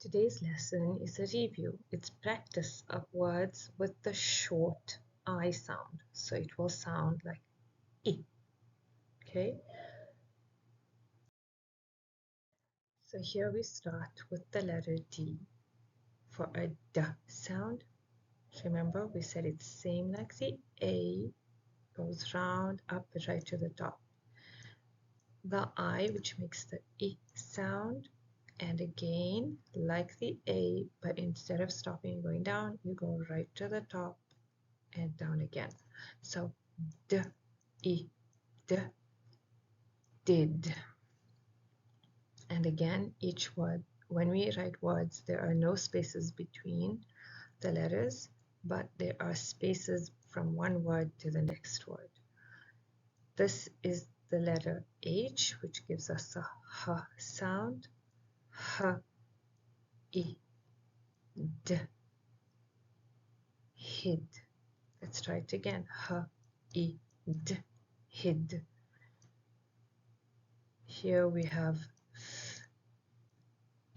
Today's lesson is a review. It's practice of words with the short I sound. So it will sound like I. Okay. So here we start with the letter D. For a D sound, remember we said it's same like the A, goes round, up, right to the top. The I, which makes the I sound, and again, like the A, but instead of stopping and going down, you go right to the top and down again. So D, I, D, did. And again, each word, when we write words, there are no spaces between the letters, but there are spaces from one word to the next word. This is the letter H, which gives us a H sound. H, I, D, hid. Let's try it again. H, I, D, hid. Here we have F,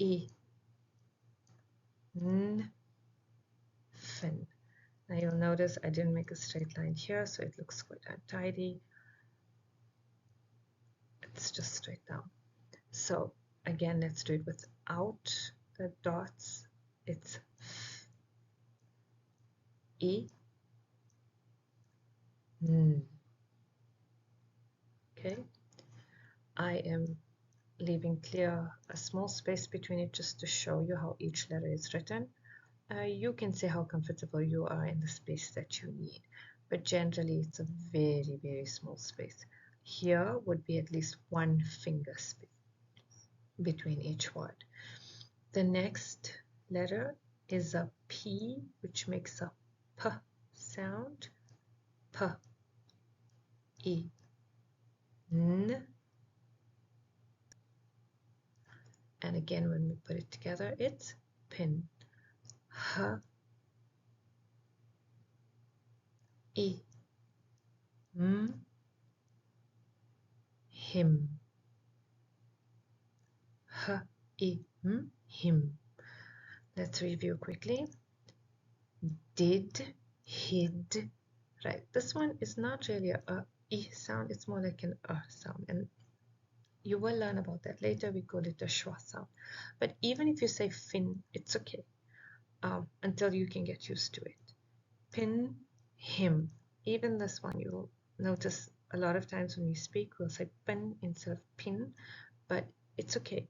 I, N, fin. Now you'll notice I didn't make a straight line here, so it looks quite untidy. It's just straight down. So again, let's do it without the dots. It's F, I, N. Okay. I am leaving clear a small space between it just to show you how each letter is written. You can see how comfortable you are in the space that you need, but generally it's a very, very small space. Here would be at least one finger space between each word. The next letter is a P, which makes a P sound. P, I, N. And again, when we put it together, it's pin. H, I, M, him. H, I, M, him. Let's review quickly. Did, hid. Right, this one is not really a I sound, it's more like an sound. And you will learn about that later. We call it a schwa sound. But even if you say fin, it's okay until you can get used to it. Pin, him. Even this one, you will notice a lot of times when we speak, we'll say pin instead of pin, but it's okay.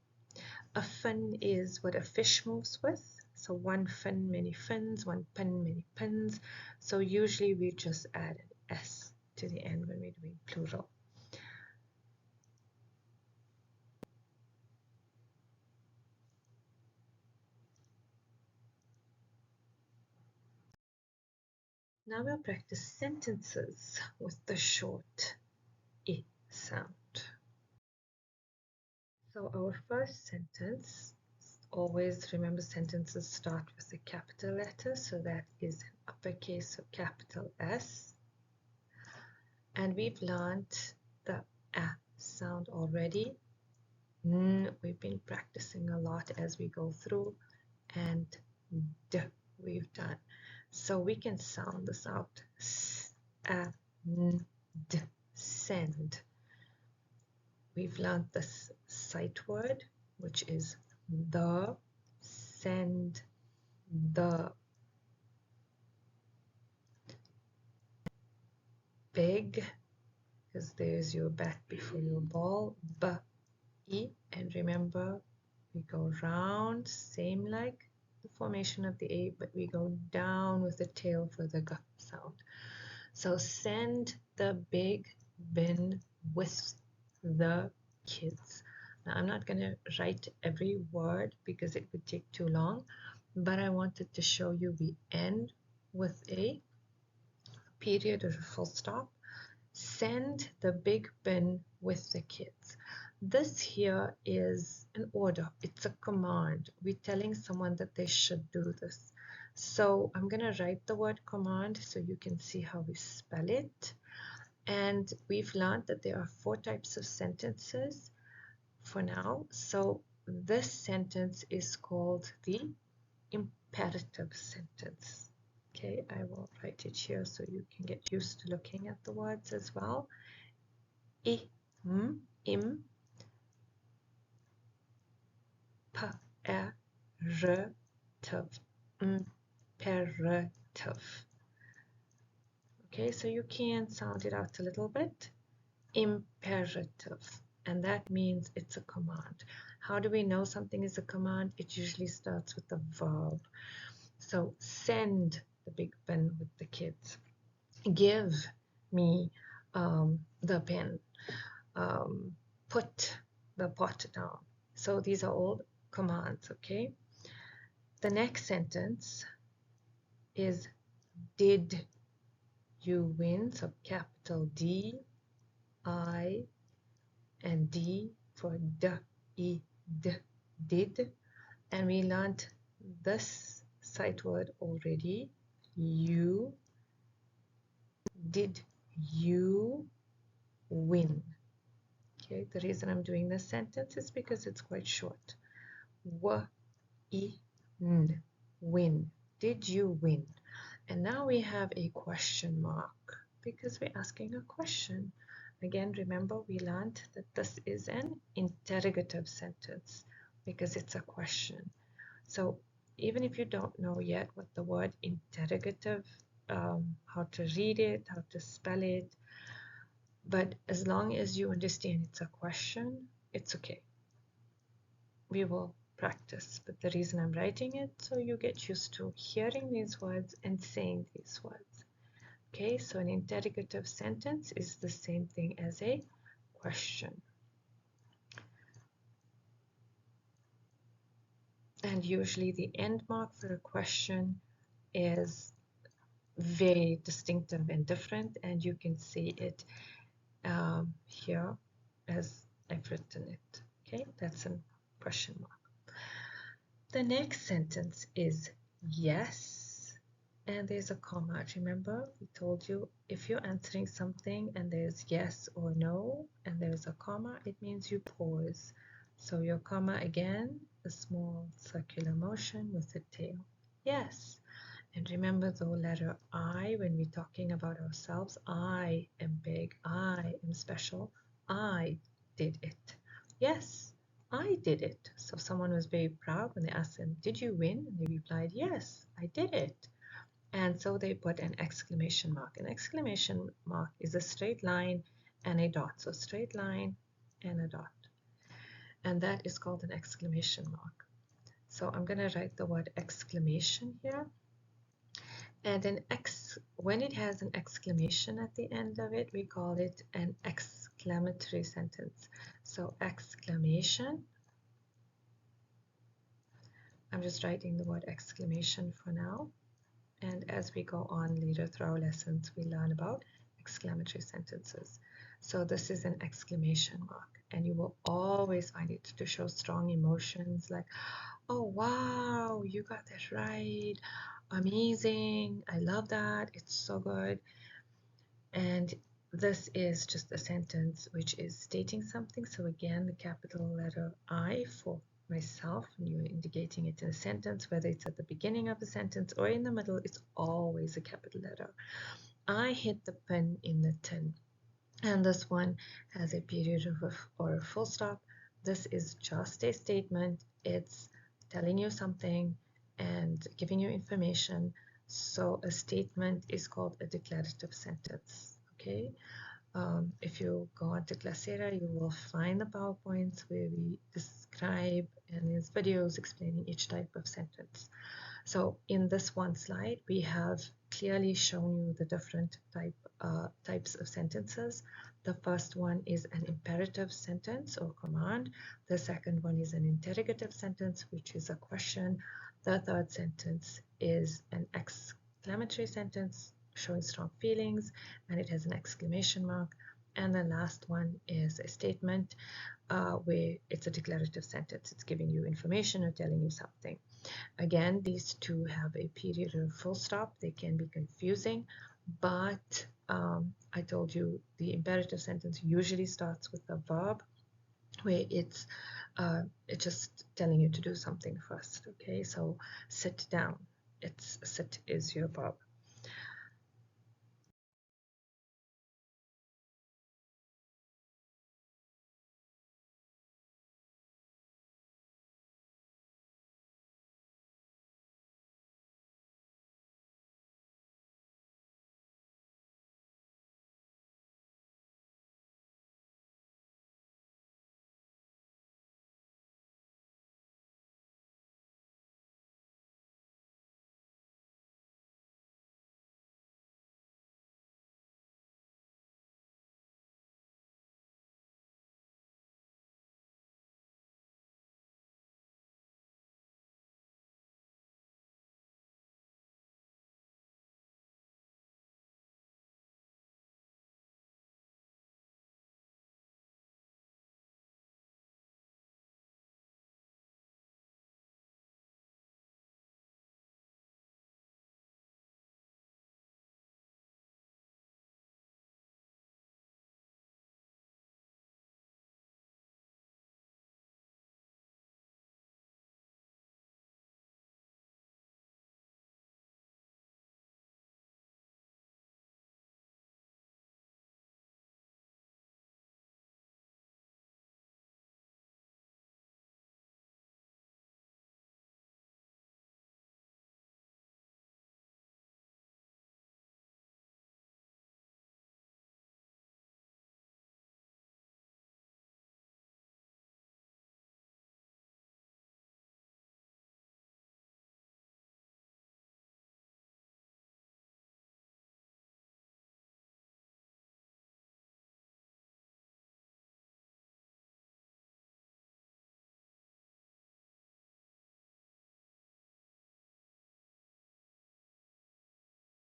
A fin is what a fish moves with. So one fin, many fins, one pin, many pins. So usually we just add an S to the end when we're doing plural. Now we'll practice sentences with the short I sound. So our first sentence, always remember sentences start with a capital letter, so that is an uppercase, so capital S. And we've learned the A sound already. N, we've been practicing a lot as we go through, and D we've done. So we can sound this out. S, A, N, D, send. We've learned this sight word, which is the, send, the. Big, because there's your bat before your ball. B, I, and remember we go round, same like the formation of the A, but we go down with the tail for the G sound. So send the big bin with the kids. Now I'm not going to write every word because it would take too long, but I wanted to show you we end with a period or a full stop. Send the big bin with the kids. This here is an order. It's a command. We're telling someone that they should do this. So I'm going to write the word command so you can see how we spell it. And we've learned that there are 4 types of sentences for now. So this sentence is called the imperative sentence. Okay, I will write it here so you can get used to looking at the words as well. Imperative. Imperative. Okay, so you can sound it out a little bit. Imperative. And that means it's a command. How do we know something is a command? It usually starts with a verb. So send the big pen with the kids. Give me the pen. Put the pot down. So these are all commands, okay? The next sentence is did you win? So capital D, I, and D for D, did. And we learned this sight word already. You. Did you win? Okay, the reason I'm doing this sentence is because it's quite short. Win. Did you win? And now we have a question mark because we're asking a question. Again, remember we learned that this is an interrogative sentence because it's a question. So even if you don't know yet what the word interrogative, how to read it, how to spell it, but as long as you understand it's a question, it's okay. We will practice, but the reason I'm writing it so you get used to hearing these words and saying these words. Okay, so an interrogative sentence is the same thing as a question. And usually the end mark for a question is very distinctive and different, and you can see it here as I've written it. Okay, that's a question mark. The next sentence is yes, and there's a comma. Remember, we told you if you're answering something and there's yes or no, and there's a comma, it means you pause. So your comma again, a small circular motion with a tail. Yes. And remember the letter I, when we're talking about ourselves, I am big, I am special, I did it. Yes, I did it. So someone was very proud when they asked them, did you win? And they replied, yes, I did it. And so they put an exclamation mark. An exclamation mark is a straight line and a dot. So straight line and a dot. And that is called an exclamation mark. So I'm going to write the word exclamation here. And when it has an exclamation at the end of it, we call it an exclamatory sentence. So exclamation. I'm just writing the word exclamation for now. And as we go on later through our lessons, we learn about exclamatory sentences. So this is an exclamation mark. And you will always find it to show strong emotions like, oh, wow, you got that right. Amazing. I love that. It's so good. And this is just a sentence which is stating something. So again, the capital letter I for myself, when you're indicating it in a sentence, whether it's at the beginning of a sentence or in the middle, it's always a capital letter. I hit the pen in the tin. And this one has a period or a full stop. This is just a statement. It's telling you something and giving you information. So a statement is called a declarative sentence. Okay. If you go on to Classera, you will find the PowerPoints where we describe and there's videos explaining each type of sentence. So in this one slide, we have clearly shown you the different types of sentences. The first one is an imperative sentence or command. The second one is an interrogative sentence, which is a question. The third sentence is an exclamatory sentence showing strong feelings, and it has an exclamation mark. And the last one is a statement where it's a declarative sentence. It's giving you information or telling you something. Again, these two have a period or full stop. They can be confusing, but I told you the imperative sentence usually starts with a verb, where it's just telling you to do something first. Okay, so sit down. It's sit is your verb.